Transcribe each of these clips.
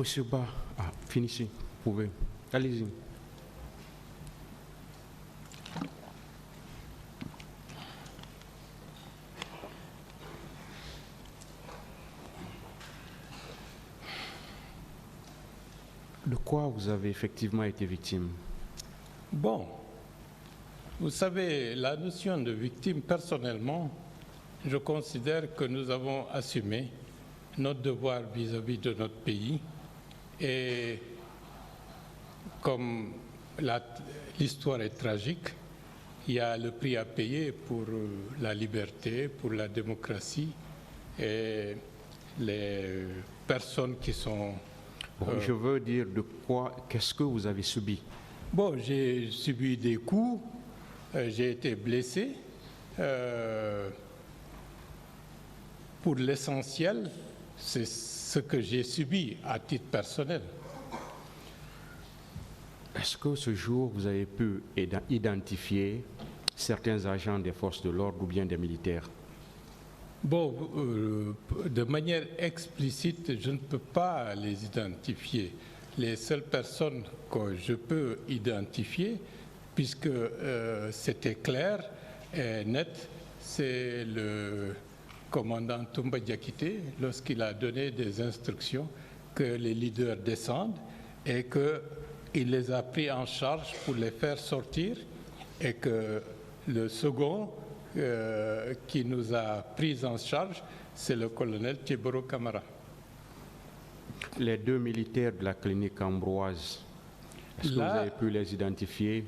Monsieur Ba, finissez, vous pouvez. Allez-y. De quoi vous avez effectivement été victime? Bon, vous savez, la notion de victime, personnellement, je considère que nous avons assumé notre devoir vis-à-vis de notre pays et comme l'histoire est tragique, il y a le prix à payer pour la liberté, pour la démocratie et les personnes qui sont... Bon, je veux dire de quoi, qu'est-ce que vous avez subi? Bon, j'ai subi des coups, j'ai été blessé. Pour l'essentiel, c'est ce que j'ai subi à titre personnel. Est-ce que ce jour, vous avez pu identifier certains agents des forces de l'ordre ou bien des militaires? Bon, de manière explicite, je ne peux pas les identifier. Les seules personnes que je peux identifier, puisque c'était clair et net, c'est le commandant Toumba Diakité, lorsqu'il a donné des instructions que les leaders descendent et qu'il les a pris en charge pour les faire sortir, et que le second qui nous a pris en charge, c'est le colonel Tiboro Camara. Les deux militaires de la clinique Ambroise, est-ce que vous avez pu les identifier?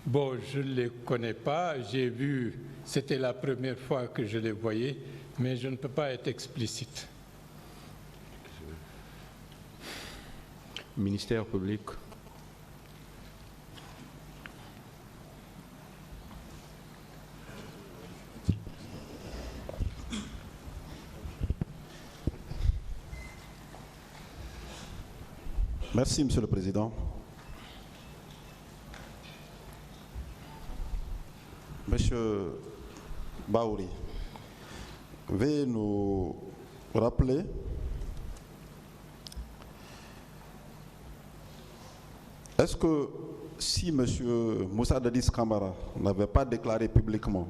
Bon, je ne les connais pas, j'ai vu, c'était la première fois que je les voyais, mais je ne peux pas être explicite. Ministère public. Merci, Monsieur le Président. Monsieur Baouri, veuillez nous rappeler est-ce que si Monsieur Moussa Dadis Camara n'avait pas déclaré publiquement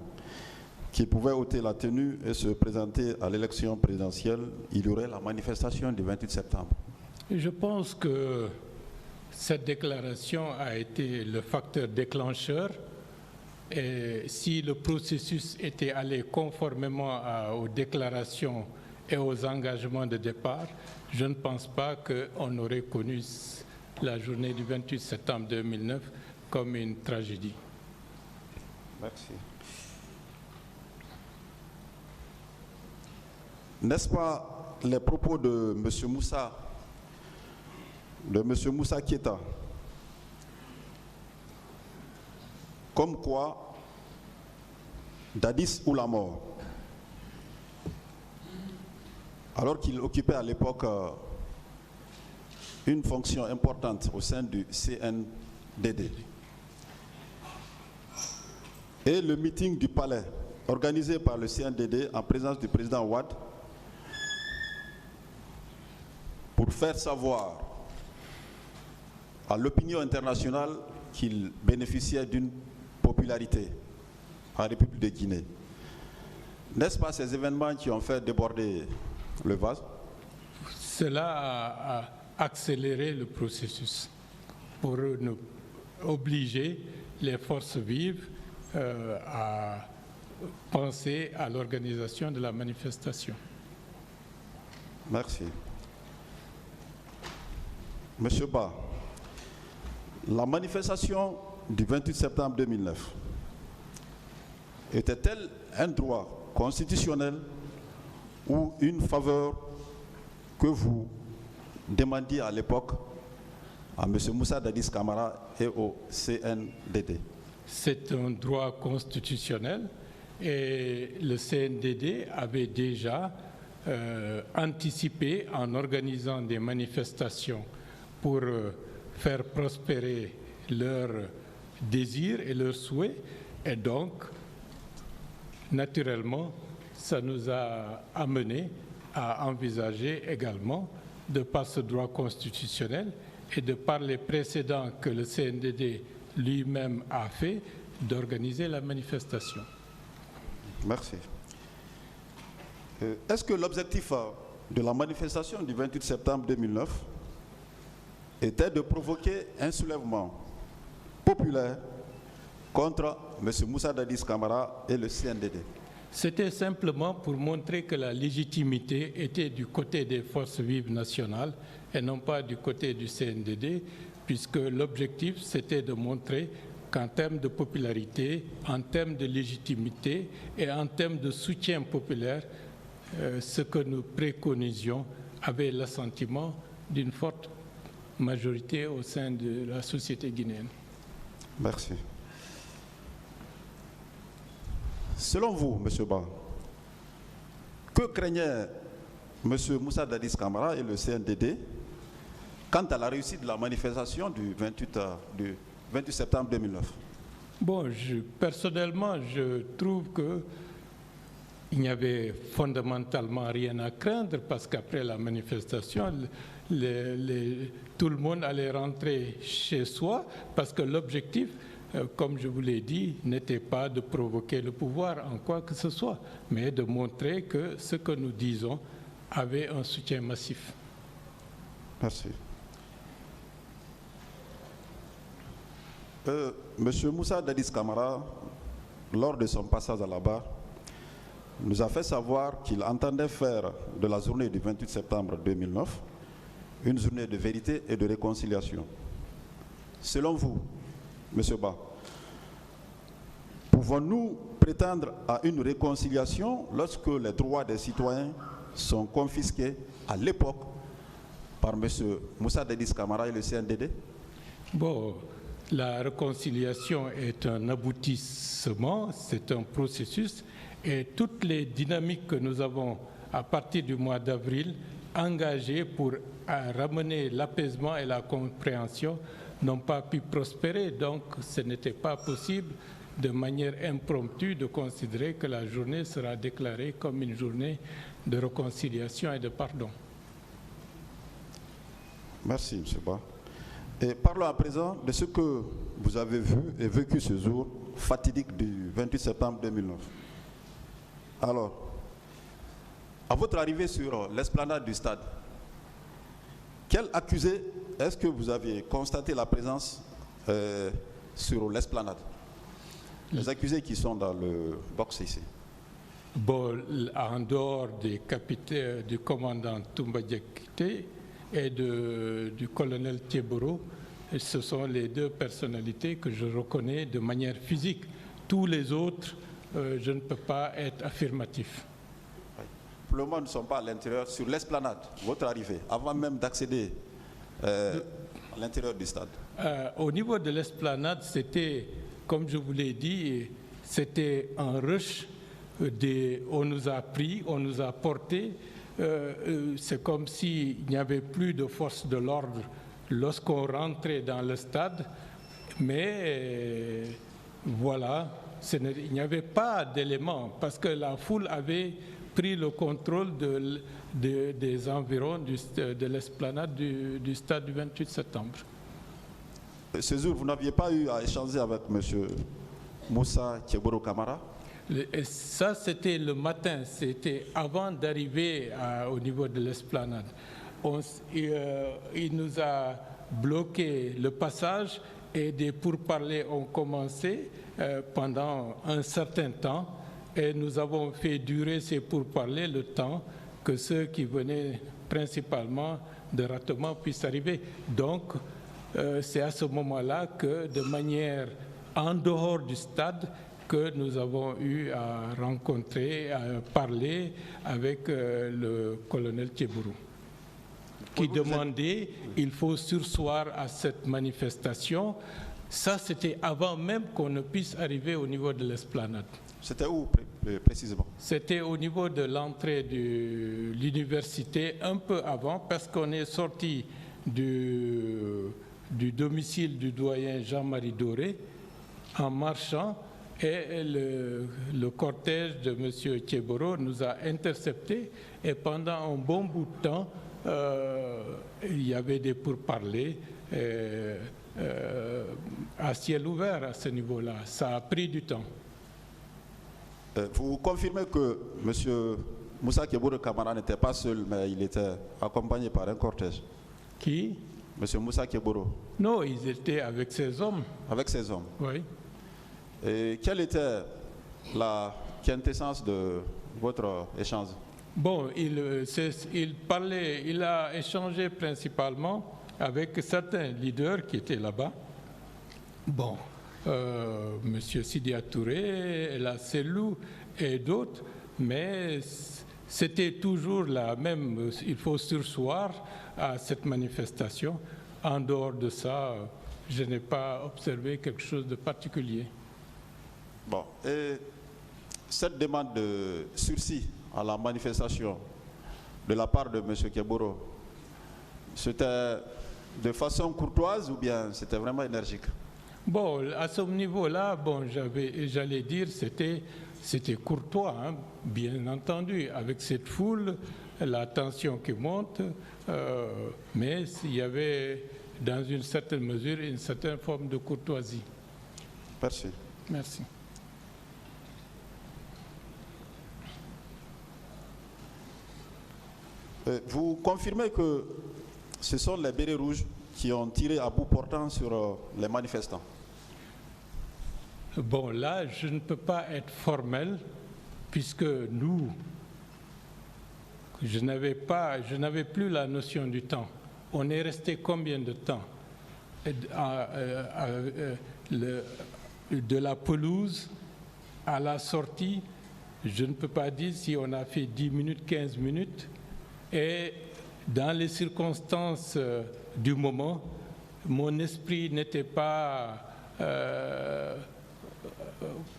qu'il pouvait ôter la tenue et se présenter à l'élection présidentielle, il y aurait la manifestation du 28 septembre? Je pense que cette déclaration a été le facteur déclencheur. Et si le processus était allé conformément aux déclarations et aux engagements de départ, je ne pense pas qu'on aurait connu la journée du 28 septembre 2009 comme une tragédie. Merci. N'est-ce pas les propos de M. Moussa Keita, comme quoi Dadis ou la mort, alors qu'il occupait à l'époque une fonction importante au sein du CNDD, et le meeting du palais organisé par le CNDD en présence du président Ouad pour faire savoir à l'opinion internationale qu'il bénéficiait d'une popularité en République de Guinée. N'est-ce pas ces événements qui ont fait déborder le vase? Cela a accéléré le processus pour nous obliger les forces vives à penser à l'organisation de la manifestation. Merci. Monsieur Ba, la manifestation du 28 septembre 2009 était-elle un droit constitutionnel ou une faveur que vous demandiez à l'époque à M. Moussa Dadis Camara et au CNDD? C'est un droit constitutionnel et le CNDD avait déjà anticipé en organisant des manifestations pour faire prospérer leurs désirs et leurs souhaits, et donc naturellement ça nous a amené à envisager également de par ce droit constitutionnel et de par les précédents que le CNDD lui-même a fait, d'organiser la manifestation. Merci. Est-ce que l'objectif de la manifestation du 28 septembre 2009 était de provoquer un soulèvement populaire contre M. Moussa Dadis Camara et le CNDD? C'était simplement pour montrer que la légitimité était du côté des forces vives nationales et non pas du côté du CNDD, puisque l'objectif c'était de montrer qu'en termes de popularité, en termes de légitimité et en termes de soutien populaire, ce que nous préconisions avait l'assentiment d'une forte majorité au sein de la société guinéenne. Merci. Selon vous, M. Ba, que craignait M. Moussa Dadis Camara et le CNDD quant à la réussite de la manifestation du 28 septembre 2009? Bon, personnellement, je trouve qu'il n'y avait fondamentalement rien à craindre parce qu'après la manifestation, tout le monde allait rentrer chez soi parce que l'objectif, comme je vous l'ai dit, n'était pas de provoquer le pouvoir en quoi que ce soit, mais de montrer que ce que nous disons avait un soutien massif. Merci. Monsieur Moussa Dadis Camara, lors de son passage à la barre, nous a fait savoir qu'il entendait faire de la journée du 28 septembre 2009 une journée de vérité et de réconciliation. Selon vous, M. Ba, pouvons-nous prétendre à une réconciliation lorsque les droits des citoyens sont confisqués à l'époque par M. Moussa Dadis Camara et le CNDD? Bon, la réconciliation est un aboutissement, c'est un processus, et toutes les dynamiques que nous avons à partir du mois d'avril engagées pour ramener l'apaisement et la compréhension n'ont pas pu prospérer. Donc, ce n'était pas possible de manière impromptue de considérer que la journée sera déclarée comme une journée de réconciliation et de pardon. Merci, M. Ba. Et parlons à présent de ce que vous avez vu et vécu ce jour fatidique du 28 septembre 2009. Alors, à votre arrivée sur l'esplanade du stade, quel accusé est-ce que vous aviez constaté la présence sur l'esplanade? Les accusés qui sont dans le box ici. Bon, en dehors du commandant Toumba Diakité et du colonel Thieboro, ce sont les deux personnalités que je reconnais de manière physique. Tous les autres, je ne peux pas être affirmatif. Oui. Pour le moment, nous ne sommes pas à l'intérieur, sur l'esplanade, votre arrivée, avant même d'accéder à l'intérieur du stade. Au niveau de l'esplanade, c'était, comme je vous l'ai dit, c'était un rush. On nous a pris, on nous a portés. C'est comme s'il n'y avait plus de force de l'ordre lorsqu'on rentrait dans le stade. Mais voilà, il n'y avait pas d'éléments parce que la foule avait pris le contrôle des environs de l'esplanade du stade du 28 septembre. Ce jour, vous n'aviez pas eu à échanger avec M. Moussa Thieboro Camara? Et ça, c'était le matin, c'était avant d'arriver au niveau de l'esplanade. Il nous a bloqué le passage et des pourparlers ont commencé pendant un certain temps et nous avons fait durer ces pourparlers le temps que ceux qui venaient principalement de Ratoma puissent arriver. Donc, c'est à ce moment-là que, de manière en dehors du stade, que nous avons eu à rencontrer, à parler avec le colonel Thieboro, qui demandait il faut surseoir à cette manifestation. Ça, c'était avant même qu'on ne puisse arriver au niveau de l'esplanade. C'était où précisément? C'était au niveau de l'entrée de l'université, un peu avant, parce qu'on est sorti du domicile du doyen Jean-Marie Doré en marchant. Et le cortège de M. Thieboro nous a interceptés et pendant un bon bout de temps, il y avait des pourparlers à ciel ouvert à ce niveau-là. Ça a pris du temps. Vous confirmez que M. Moussa Kebouro Kamara n'était pas seul, mais il était accompagné par un cortège? Qui? M. Moussa Kebouro. Non, ils étaient avec ces hommes. Avec ses hommes. Oui. Et quelle était la quintessence de votre échange? Bon, il parlait, il a échangé principalement avec certains leaders qui étaient là-bas. Bon, M. Sidia Touré, la Selou et d'autres, mais c'était toujours la même, il faut surseoir à cette manifestation. En dehors de ça, je n'ai pas observé quelque chose de particulier. Bon, et cette demande de sursis à la manifestation de la part de M. Kebouro, c'était de façon courtoise ou bien c'était vraiment énergique? Bon, à ce niveau-là, bon, j'allais dire c'était courtois, hein, bien entendu, avec cette foule, la tension qui monte, mais il y avait dans une certaine mesure une certaine forme de courtoisie. Merci. Merci. Vous confirmez que ce sont les bérets rouges qui ont tiré à bout portant sur les manifestants? Bon, là, je ne peux pas être formel, puisque nous, je n'avais plus la notion du temps. On est resté combien de temps de la pelouse à la sortie? Je ne peux pas dire si on a fait 10 minutes, 15 minutes. Et dans les circonstances du moment, mon esprit n'était pas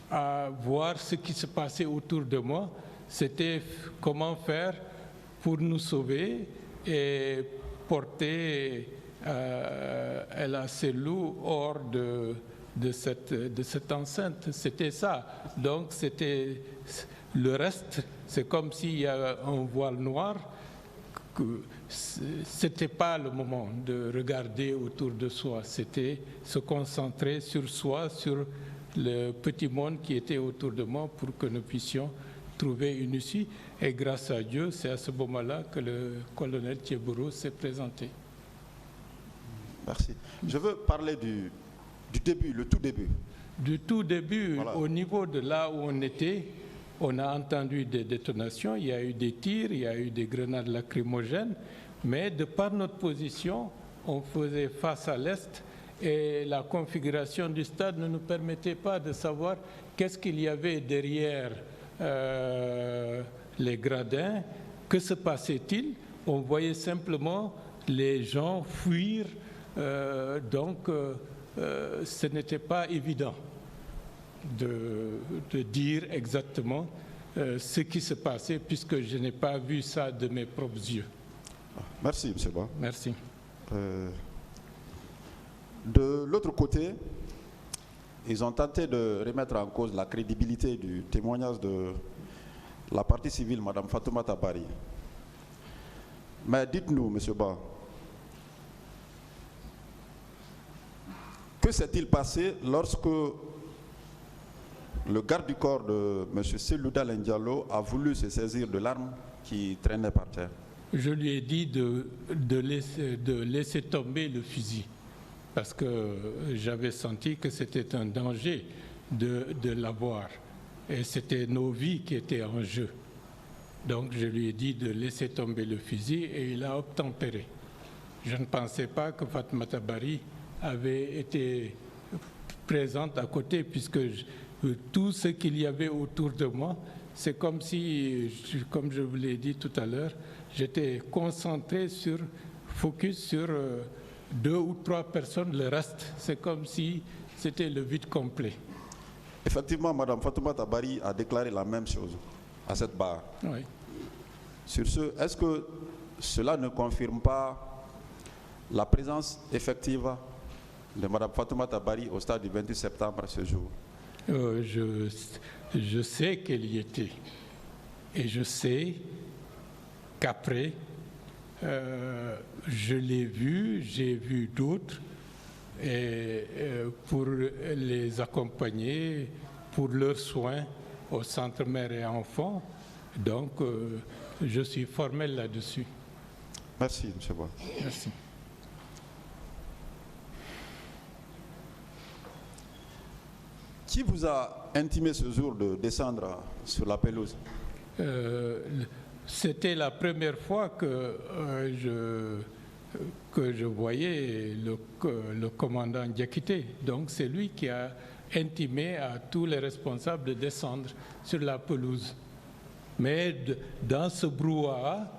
à voir ce qui se passait autour de moi. C'était comment faire pour nous sauver et porter El Selou hors de cette enceinte. C'était ça. Donc c'était le reste, c'est comme s'il y avait un voile noir. C'était pas le moment de regarder autour de soi, c'était se concentrer sur soi, sur le petit monde qui était autour de moi pour que nous puissions trouver une issue. Et grâce à Dieu, c'est à ce moment-là que le colonel Kebouro s'est présenté. Merci. Je veux parler du début, le tout début. Du tout début, voilà. Au niveau de là où on était, on a entendu des détonations, il y a eu des tirs, il y a eu des grenades lacrymogènes, mais de par notre position, on faisait face à l'est et la configuration du stade ne nous permettait pas de savoir qu'est-ce qu'il y avait derrière les gradins, que se passait-il. On voyait simplement les gens fuir, donc ce n'était pas évident de dire exactement ce qui se passait, puisque je n'ai pas vu ça de mes propres yeux. Merci, M. Ba. Merci. De l'autre côté, ils ont tenté de remettre en cause la crédibilité du témoignage de la partie civile, Mme Fatoumata Bari. Mais dites-nous, M. Ba, que s'est-il passé lorsque le garde du corps de M. Selouda Lendialo a voulu se saisir de l'arme qui traînait par terre? Je lui ai dit de laisser tomber le fusil, parce que j'avais senti que c'était un danger de l'avoir. Et c'était nos vies qui étaient en jeu. Donc je lui ai dit de laisser tomber le fusil et il a obtempéré. Je ne pensais pas que Fatoumata Bari avait été présente à côté, puisque tout ce qu'il y avait autour de moi, c'est comme si, comme je vous l'ai dit tout à l'heure, j'étais concentré focus sur 2 ou 3 personnes. Le reste, c'est comme si c'était le vide complet. Effectivement, Mme Fatoumata Bari a déclaré la même chose à cette barre. Oui. Sur ce, est-ce que cela ne confirme pas la présence effective de Mme Fatoumata Bari au stade du 28 septembre à ce jour? Je sais qu'elle y était. Et je sais qu'après, Je l'ai vu, j'ai vu d'autres, et pour les accompagner, pour leurs soins au centre mère et enfants. Donc, je suis formel là-dessus. Merci, M. Bois. Merci. Qui vous a intimé ce jour de descendre sur la pelouse? C'était la première fois que je voyais le commandant Diakité. Donc c'est lui qui a intimé à tous les responsables de descendre sur la pelouse. Mais dans ce brouhaha,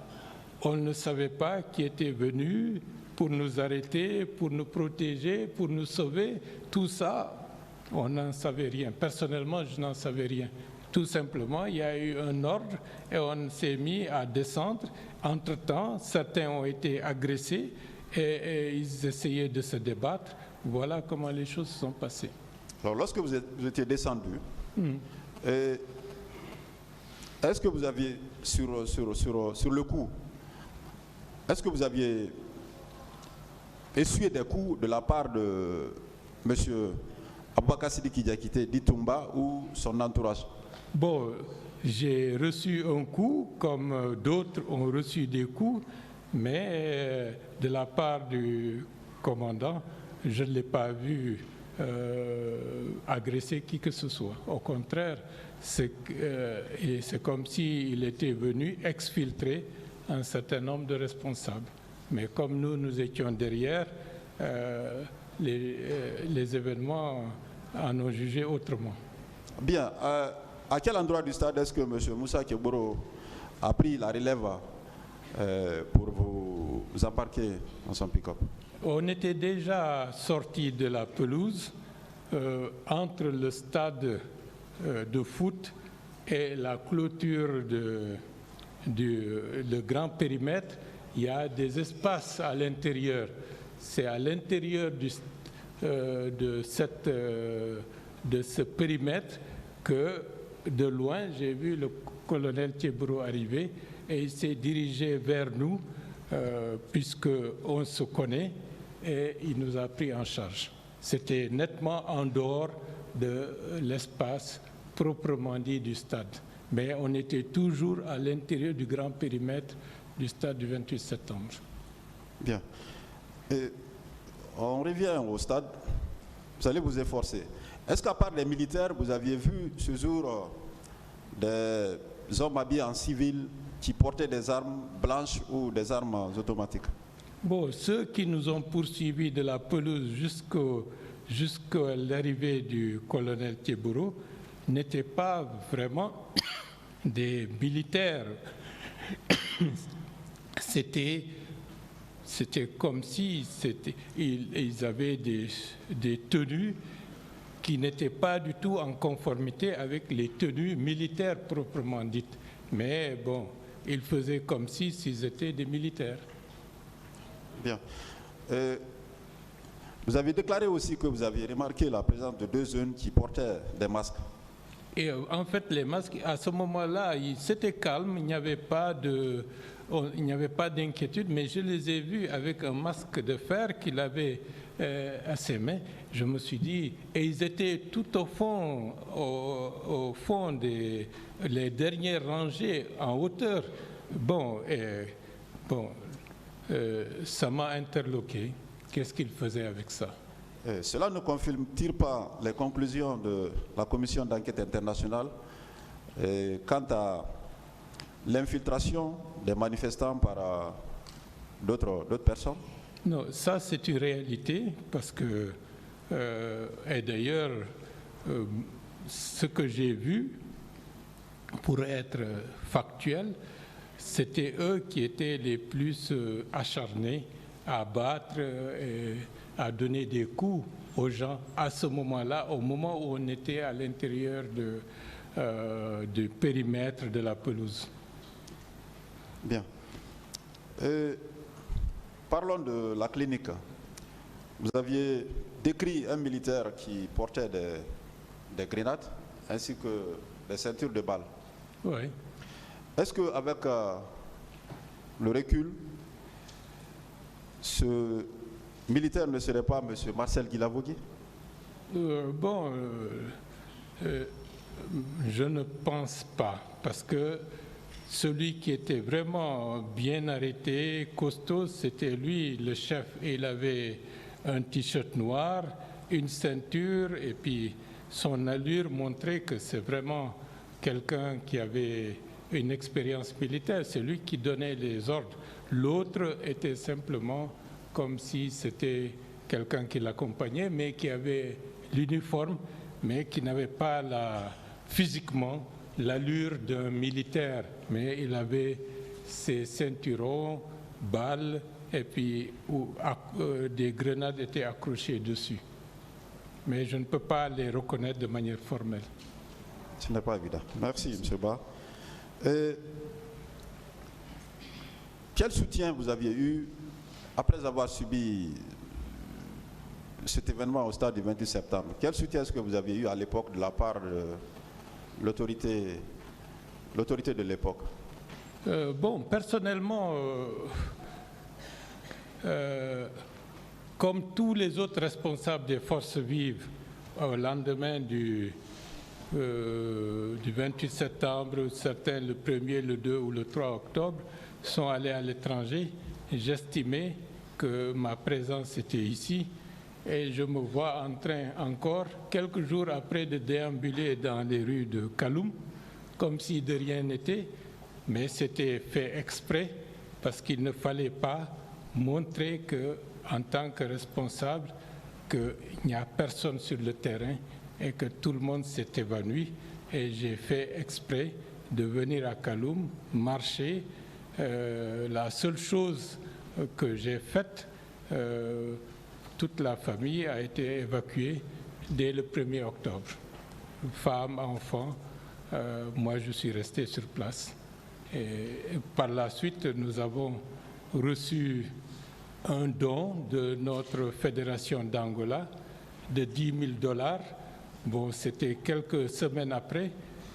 on ne savait pas qui était venu pour nous arrêter, pour nous protéger, pour nous sauver. Tout ça, on n'en savait rien. Personnellement, je n'en savais rien. Tout simplement, il y a eu un ordre et on s'est mis à descendre. Entre-temps, certains ont été agressés et ils essayaient de se débattre. Voilà comment les choses se sont passées. Alors, lorsque vous étiez descendu, est-ce que vous aviez, sur le coup, est-ce que vous aviez essuyé des coups de la part de M. Aboubakar Sidiki Diakité d'Itumba ou son entourage? Bon, j'ai reçu un coup, comme d'autres ont reçu des coups, mais de la part du commandant, je ne l'ai pas vu agresser qui que ce soit. Au contraire, c'est comme s'il était venu exfiltrer un certain nombre de responsables. Mais comme nous étions derrière, les événements en ont jugé autrement. Bien. À quel endroit du stade est-ce que M. Moussa Keboro a pris la relève pour vous embarquer dans son pick-up? On était déjà sorti de la pelouse entre le stade de foot et la clôture le grand périmètre. Il y a des espaces à l'intérieur. C'est à l'intérieur de ce périmètre que de loin, j'ai vu le colonel Thiebro arriver et il s'est dirigé vers nous puisqu'on se connaît et il nous a pris en charge. C'était nettement en dehors de l'espace proprement dit du stade. Mais on était toujours à l'intérieur du grand périmètre du stade du 28 septembre. Bien. Et on revient au stade. Vous allez vous efforcer. Est-ce qu'à part les militaires, vous aviez vu ce jour des hommes habillés en civil qui portaient des armes blanches ou des armes automatiques? Bon, ceux qui nous ont poursuivis de la pelouse jusqu'à l'arrivée du colonel Thiebro n'étaient pas vraiment des militaires. C'était comme si ils avaient des tenues qui n'étaient pas du tout en conformité avec les tenues militaires proprement dites. Mais bon, ils faisaient comme s'ils étaient des militaires. Bien. Vous avez déclaré aussi que vous aviez remarqué la présence de 2 jeunes qui portaient des masques. Et en fait, les masques, à ce moment-là, c'était calme, il n'y avait pas d'inquiétude, mais je les ai vus avec un masque de fer qu'il avait à ses mains. Je me suis dit, et ils étaient tout au fond les dernières rangées en hauteur. Ça m'a interloqué. Qu'est-ce qu'il faisait avec ça? Cela ne confirme-t-il pas les conclusions de la commission d'enquête internationale quant à l'infiltration des manifestants par d'autres personnes? Non, ça c'est une réalité parce que, et d'ailleurs, ce que j'ai vu, pour être factuel, c'était eux qui étaient les plus acharnés à battre et à donner des coups aux gens à ce moment-là, au moment où on était à l'intérieur du périmètre de la pelouse. Bien. Parlons de la clinique. Vous aviez décrit un militaire qui portait des grenades ainsi que des ceintures de balles. Oui. Est-ce qu'avec le recul, Ce militaire ne serait pas M. Marcel Guilavogui? Je ne pense pas, parce que celui qui était vraiment bien arrêté, costaud, c'était lui, le chef. Et il avait un t-shirt noir, une ceinture, et puis son allure montrait que c'est vraiment quelqu'un qui avait une expérience militaire. C'est lui qui donnait les ordres. L'autre était simplement comme si c'était quelqu'un qui l'accompagnait, mais qui avait l'uniforme, mais qui n'avait pas physiquement l'allure d'un militaire. Mais il avait ses ceinturons, balles, et puis des grenades étaient accrochées dessus. Mais je ne peux pas les reconnaître de manière formelle. Ce n'est pas évident. Merci, M. Ba. Quel soutien vous aviez eu après avoir subi cet événement au stade du 28 septembre? Quel soutien est-ce que vous aviez eu à l'époque de la part de l'autorité de l'époque? Personnellement, comme tous les autres responsables des forces vives, au lendemain du 28 septembre, certains le 1er, le 2 ou le 3 octobre, sont allés à l'étranger. J'estimais que ma présence était ici et je me vois en train encore, quelques jours après, de déambuler dans les rues de Kaloum, comme si de rien n'était, mais c'était fait exprès parce qu'il ne fallait pas montrer que, en tant que responsable, qu'il n'y a personne sur le terrain et que tout le monde s'est évanoui. Et j'ai fait exprès de venir à Kaloum, marcher. La seule chose que j'ai faite, toute la famille a été évacuée dès le 1er octobre. Femmes, enfants, moi je suis resté sur place. Et par la suite, nous avons reçu un don de notre fédération d'Angola de $10 000. C'était quelques semaines après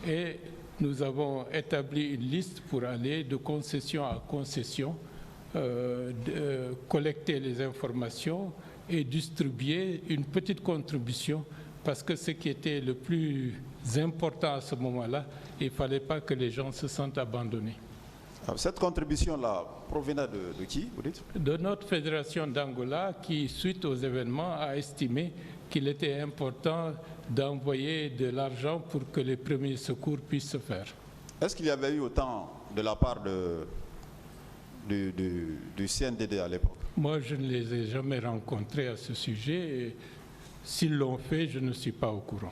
et nous avons établi une liste pour aller de concession à concession, collecter les informations et distribuer une petite contribution, parce que ce qui était le plus important à ce moment-là, il ne fallait pas que les gens se sentent abandonnés. Alors, cette contribution-là provenait de qui, vous dites? De notre fédération d'Angola qui, suite aux événements, a estimé qu'il était important d'envoyer de l'argent pour que les premiers secours puissent se faire. Est-ce qu'il y avait eu autant de la part du CNDD à l'époque? Moi, je ne les ai jamais rencontrés à ce sujet. Et s'ils l'ont fait, je ne suis pas au courant.